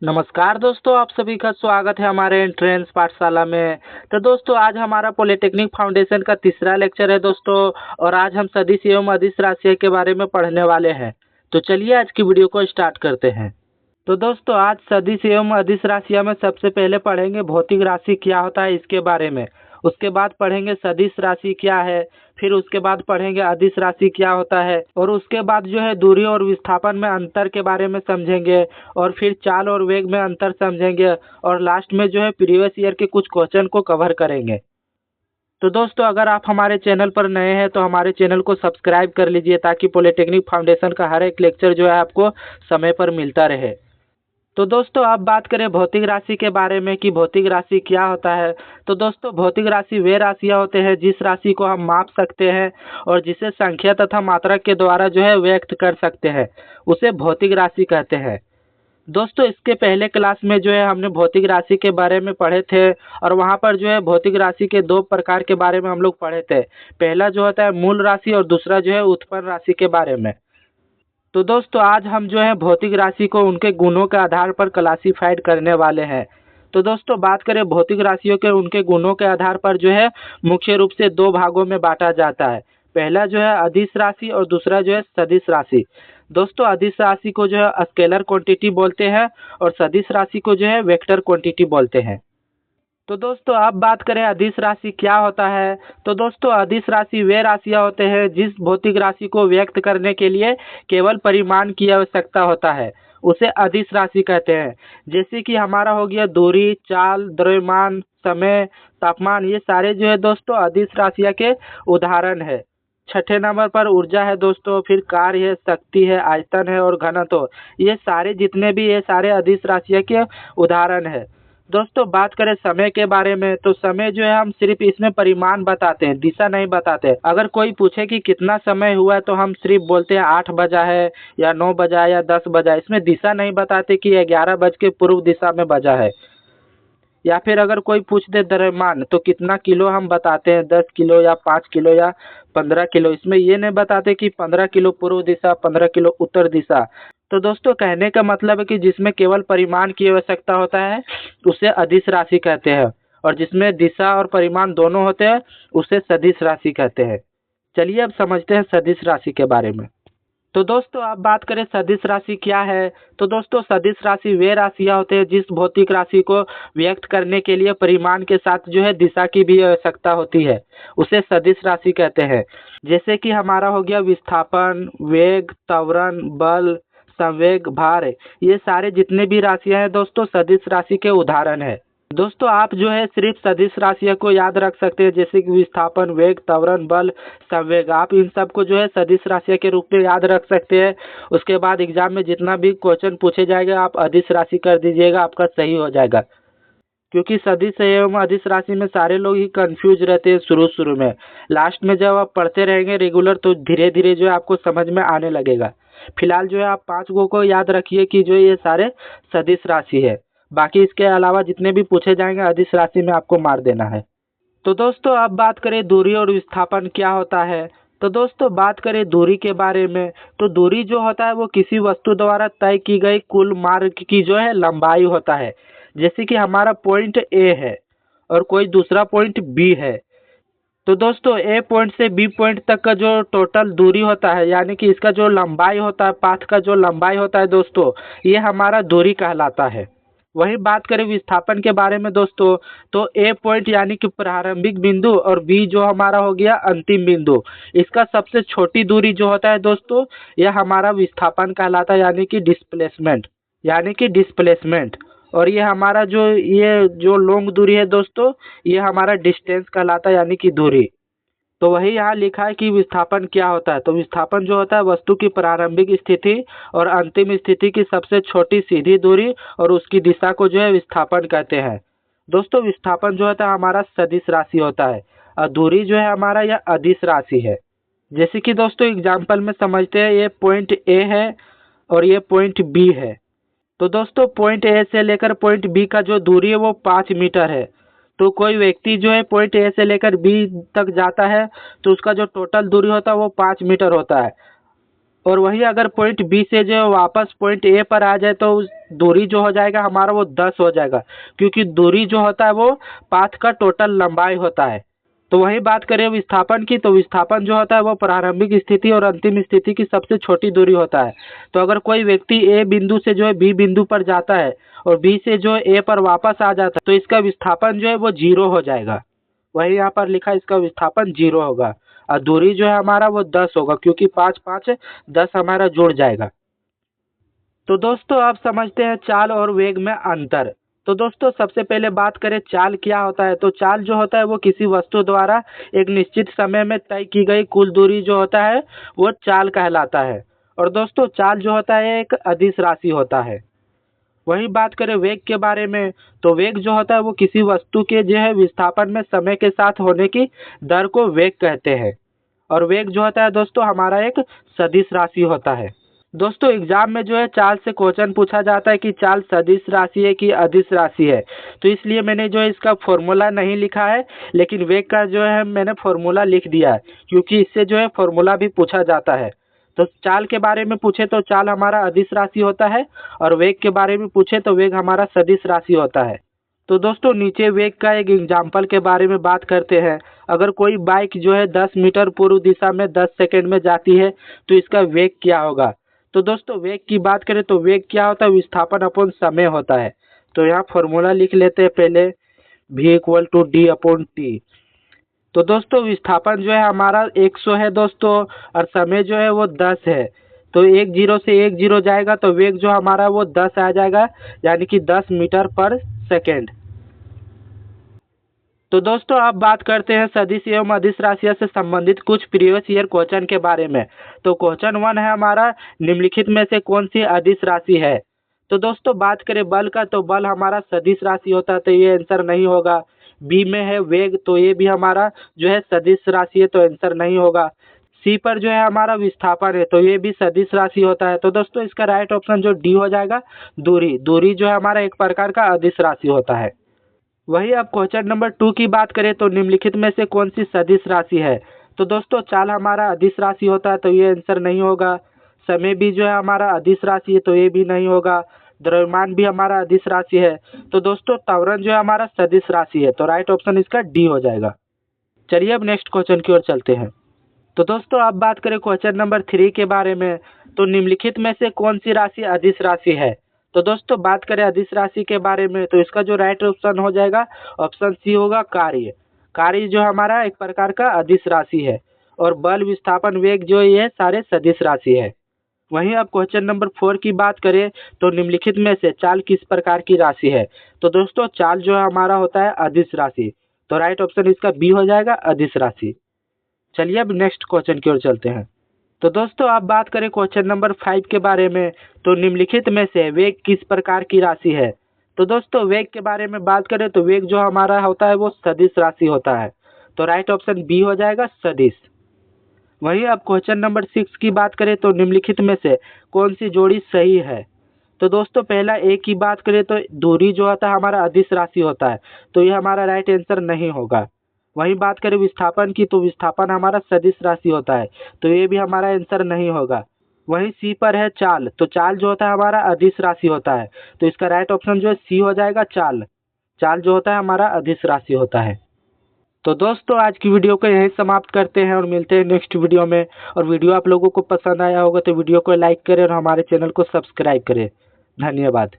नमस्कार दोस्तों, आप सभी का स्वागत है हमारे एंट्रेंस पाठशाला में। तो दोस्तों आज हमारा पॉलिटेक्निक फाउंडेशन का तीसरा लेक्चर है दोस्तों। और आज हम सदिश एवं अदिश राशियाँ के बारे में पढ़ने वाले हैं। तो चलिए आज की वीडियो को स्टार्ट करते हैं। तो दोस्तों आज सदिश एवं अदिश राशियाँ में सबसे पहले पढ़ेंगे भौतिक राशि क्या होता है इसके बारे में। उसके बाद पढ़ेंगे सदिश राशि क्या है। फिर उसके बाद पढ़ेंगे अदिश राशि क्या होता है। और उसके बाद जो है दूरी और विस्थापन में अंतर के बारे में समझेंगे। और फिर चाल और वेग में अंतर समझेंगे। और लास्ट में जो है प्रीवियस ईयर के कुछ क्वेश्चन को कवर करेंगे। तो दोस्तों अगर आप हमारे चैनल पर नए हैं तो हमारे चैनल को सब्सक्राइब कर लीजिए ताकि पॉलिटेक्निक फाउंडेशन का हर एक लेक्चर जो है आपको समय पर मिलता रहे। तो दोस्तों अब बात करें भौतिक राशि के बारे में कि भौतिक राशि क्या होता है। तो दोस्तों भौतिक राशि वे राशियाँ होते हैं जिस राशि को हम माप सकते हैं और जिसे संख्या तथा मात्रा के द्वारा जो है व्यक्त कर सकते हैं, उसे भौतिक राशि कहते हैं। दोस्तों इसके पहले क्लास में जो है हमने भौतिक राशि के बारे में पढ़े थे। और वहाँ पर जो है भौतिक राशि के दो प्रकार के बारे में हम लोग पढ़े थे। पहला जो होता है मूल राशि और दूसरा जो है उत्पन्न राशि के बारे में। तो दोस्तों आज हम जो है भौतिक राशि को उनके गुणों के आधार पर क्लासिफाइड करने वाले हैं। तो दोस्तों बात करें भौतिक राशियों के उनके गुणों के आधार पर जो है मुख्य रूप से दो भागों में बांटा जाता है। पहला जो है अदिश राशि और दूसरा जो है सदिश राशि। दोस्तों अदिश राशि को जो है स्केलर क्वांटिटी बोलते हैं और सदिश राशि को जो है वेक्टर क्वांटिटी बोलते हैं। तो दोस्तों अब बात करें अदिश राशि क्या होता है। तो दोस्तों अदिश राशि वे राशियाँ होते हैं जिस भौतिक राशि को व्यक्त करने के लिए केवल परिमाण की आवश्यकता होता है, उसे अदिश राशि कहते हैं। जैसे कि हमारा हो गया दूरी, चाल, द्रव्यमान, समय, तापमान, ये सारे जो है दोस्तों अदिश राशियाँ के उदाहरण है। छठे नंबर पर ऊर्जा है दोस्तों, फिर कार्य है, शक्ति है, आयतन है और घनत्व। ये सारे जितने भी ये सारे अदिश राशियाँ के उदाहरण है। दोस्तों बात करें समय के बारे में तो समय जो है हम सिर्फ इसमें परिमाण बताते हैं, दिशा नहीं बताते। अगर कोई पूछे कि कितना समय हुआ है तो हम सिर्फ बोलते हैं 8 बजा है या 9 बजा है या 10 बजा है। इसमें दिशा नहीं बताते कि 11 बज के पूर्व दिशा में बजा है। या फिर अगर कोई पूछ दे द्रव्यमान तो कितना किलो हम बताते हैं, 10 किलो या 5 किलो या 15 किलो। इसमें ये नहीं बताते कि 15 किलो पूर्व दिशा, 15 किलो उत्तर दिशा। तो दोस्तों कहने का मतलब है कि जिसमें केवल परिमाण की आवश्यकता होता है उसे अदिश राशि कहते हैं। और जिसमें दिशा और परिमाण दोनों होते हैं उसे सदिश राशि कहते हैं। चलिए अब समझते हैं सदिश राशि के बारे में। तो दोस्तों आप बात करें सदिश राशि क्या है। तो दोस्तों सदिश राशि वे राशियाँ होते हैं जिस भौतिक राशि को व्यक्त करने के लिए परिमाण के साथ जो है दिशा की भी आवश्यकता होती है, उसे सदिश राशि कहते हैं। जैसे कि हमारा हो गया विस्थापन, वेग, त्वरण, बल, संवेग, भार, ये सारे जितने भी राशियाँ हैं दोस्तों सदिश राशि के उदाहरण है। दोस्तों आप जो है सिर्फ सदिश राशियों को याद रख सकते हैं, जैसे कि विस्थापन, वेग, त्वरण, बल, संवेग। आप इन सब को जो है सदिश राशियों के रूप में याद रख सकते हैं। उसके बाद एग्जाम में जितना भी क्वेश्चन पूछे जाएगा आप अदिश राशि कर दीजिएगा, आपका सही हो जाएगा। क्योंकि सदिश एवं अदिश राशि में सारे लोग ही कंफ्यूज रहते हैं शुरू शुरू में। लास्ट में जब आप पढ़ते रहेंगे रेगुलर तो धीरे धीरे जो है आपको समझ में आने लगेगा। फिलहाल जो है आप 5 गो को याद रखिए कि जो ये सारे सदिश राशि है। बाकी इसके अलावा जितने भी पूछे जाएंगे अदिश राशि में आपको मार देना है। तो दोस्तों अब बात करें दूरी और विस्थापन क्या होता है। तो दोस्तों बात करें दूरी के बारे में तो दूरी जो होता है वो किसी वस्तु द्वारा तय की गई कुल मार्ग की जो है लंबाई होता है। जैसे कि हमारा पॉइंट ए है और कोई दूसरा पॉइंट बी है। तो दोस्तों ए पॉइंट से बी पॉइंट तक का जो टोटल दूरी होता है, यानी कि इसका जो लंबाई होता है, पाथ का जो लंबाई होता है दोस्तों, ये हमारा दूरी कहलाता है। वही बात करें विस्थापन के बारे में दोस्तों, तो ए पॉइंट यानी कि प्रारंभिक बिंदु और बी जो हमारा हो गया अंतिम बिंदु, इसका सबसे छोटी दूरी जो होता है दोस्तों, यह हमारा विस्थापन कहलाता है, यानी कि डिस्प्लेसमेंट। और ये हमारा ये जो लॉन्ग दूरी है दोस्तों, ये हमारा डिस्टेंस कहलाता है, यानी कि दूरी। तो वही यहाँ लिखा है कि विस्थापन क्या होता है। तो विस्थापन जो होता है वस्तु की प्रारंभिक स्थिति और अंतिम स्थिति की सबसे छोटी सीधी दूरी और उसकी दिशा को जो है विस्थापन कहते हैं। दोस्तों विस्थापन जो होता है हमारा सदिश राशि होता है और दूरी जो है हमारा यह अदिश राशि है। जैसे कि दोस्तों एग्जाम्पल में समझते हैं, ये पॉइंट ए है और ये पॉइंट बी है। तो दोस्तों पॉइंट ए से लेकर पॉइंट बी का जो दूरी है वो 5 मीटर है। तो कोई व्यक्ति जो है पॉइंट ए से लेकर बी तक जाता है तो उसका जो टोटल दूरी होता है वो 5 मीटर होता है। और वही अगर पॉइंट बी से जो वापस पॉइंट ए पर आ जाए तो उस दूरी जो हो जाएगा हमारा वो 10 हो जाएगा, क्योंकि दूरी जो होता है वो पाथ का टोटल लंबाई होता है। तो वही बात करें विस्थापन की, तो विस्थापन जो होता है वो प्रारंभिक स्थिति और अंतिम स्थिति की सबसे छोटी दूरी होता है। तो अगर कोई व्यक्ति ए बिंदु से जो है बी बिंदु पर जाता है और बी से जो है ए पर वापस आ जाता है तो इसका विस्थापन जो है वो 0 हो जाएगा। वही यहाँ पर लिखा है, इसका विस्थापन 0 होगा और दूरी जो है हमारा वो 10 होगा, क्योंकि 5 5 10 हमारा जुड़ जाएगा। तो दोस्तों आप समझते हैं चाल और वेग में अंतर। तो दोस्तों सबसे पहले बात करें चाल क्या होता है। तो चाल जो होता है वो किसी वस्तु द्वारा एक निश्चित समय में तय की गई कुल दूरी जो होता है वो चाल कहलाता है। और दोस्तों चाल जो होता है एक अदिश राशि होता है। वही बात करें वेग के बारे में, तो वेग जो होता है वो किसी वस्तु के जो है विस्थापन में समय के साथ होने की दर को वेग कहते हैं। और वेग जो होता है दोस्तों हमारा एक सदिश राशि होता है। दोस्तों एग्जाम में जो है चाल से क्वेश्चन पूछा जाता है कि चाल सदिश राशि है कि अदिश राशि है, तो इसलिए मैंने जो है इसका फॉर्मूला नहीं लिखा है, लेकिन वेग का जो है मैंने फॉर्मूला लिख दिया है, क्योंकि इससे जो है फॉर्मूला भी पूछा जाता है। तो चाल के बारे में पूछे तो चाल हमारा अदिश राशि होता है, और वेग के बारे में पूछे तो वेग हमारा सदिश राशि होता है। तो दोस्तों नीचे वेग का एक एग्जाम्पल के बारे में बात करते हैं। अगर कोई बाइक जो है 10 मीटर पूर्व दिशा में 10 सेकंड में जाती है तो इसका वेग क्या होगा। तो दोस्तों वेग की बात करें तो वेग क्या होता है, विस्थापन अपॉन समय होता है। तो यहाँ फॉर्मूला लिख लेते हैं पहले, v=d/t। तो दोस्तों विस्थापन जो है हमारा 100 है दोस्तों, और समय जो है वो 10 है। तो 10 से 10 जाएगा तो वेग जो हमारा वो 10 आ जाएगा, यानी कि 10 मीटर पर सेकेंड। तो दोस्तों अब बात करते हैं सदिश एवं अदिश राशियों से संबंधित कुछ प्रीवियस ईयर क्वेश्चन के बारे में। तो क्वेश्चन 1 है हमारा, निम्नलिखित में से कौन सी अदिश राशि है। तो दोस्तों बात करें बल का, तो बल हमारा सदिश राशि होता है, तो ये आंसर नहीं होगा। बी में है वेग, तो ये भी हमारा जो है सदिश राशि है, तो आंसर नहीं होगा। सी पर जो है हमारा विस्थापन है, तो ये भी सदिश राशि होता है। तो दोस्तों इसका राइट ऑप्शन जो डी हो जाएगा। दूरी, दूरी जो है हमारा एक प्रकार का अदिश राशि होता है। वही अब क्वेश्चन नंबर 2 की बात करें, तो निम्नलिखित में से कौन सी सदिश राशि है। तो दोस्तों चाल हमारा अदिश राशि होता है, तो ये आंसर नहीं होगा। समय भी जो है हमारा अदिश राशि है, तो ये भी नहीं होगा। द्रव्यमान भी हमारा अदिश राशि है। तो दोस्तों त्वरण जो है हमारा सदिश राशि है, तो राइट ऑप्शन इसका डी हो जाएगा। चलिए अब नेक्स्ट क्वेश्चन की ओर चलते हैं। तो दोस्तों अब बात करें क्वेश्चन नंबर 3 के बारे में, तो निम्नलिखित में से कौन सी राशि अदिश राशि है। तो दोस्तों बात करें अदिश राशि के बारे में, तो इसका जो राइट ऑप्शन हो जाएगा ऑप्शन सी होगा, कार्य। कार्य जो हमारा एक प्रकार का अदिश राशि है, और बल विस्थापन वेग जो ये सारे सदिश राशि है। वहीं अब क्वेश्चन नंबर 4 की बात करें, तो निम्नलिखित में से चाल किस प्रकार की राशि है। तो दोस्तों चाल जो हमारा होता है अदिश राशि, तो राइट ऑप्शन इसका बी हो जाएगा, अदिश राशि। चलिए अब नेक्स्ट क्वेश्चन की ओर चलते हैं। तो दोस्तों आप बात करें क्वेश्चन नंबर 5 के बारे में, तो निम्नलिखित में से वेग किस प्रकार की राशि है। तो दोस्तों वेग के बारे में बात करें तो वेग जो हमारा होता है वो सदिश राशि होता है, तो राइट ऑप्शन बी हो जाएगा, सदिश। वहीं अब क्वेश्चन नंबर 6 की बात करें, तो निम्नलिखित में से कौन सी जोड़ी सही है। तो दोस्तों पहला ए की बात करें तो दूरी जो होता है हमारा अदिश राशि होता है, तो ये हमारा राइट आंसर नहीं होगा। वहीं बात करें विस्थापन की, तो विस्थापन हमारा सदिश राशि होता है, तो ये भी हमारा आंसर नहीं होगा। वहीं सी पर है चाल, तो चाल जो होता है हमारा अदिश राशि होता है, तो इसका राइट ऑप्शन जो है सी हो जाएगा, चाल। चाल जो होता है हमारा अदिश राशि होता है। तो दोस्तों आज की वीडियो को यहीं समाप्त करते हैं और मिलते हैं नेक्स्ट वीडियो में। और वीडियो आप लोगों को पसंद आया होगा तो वीडियो को लाइक करें और हमारे चैनल को सब्सक्राइब करें। धन्यवाद।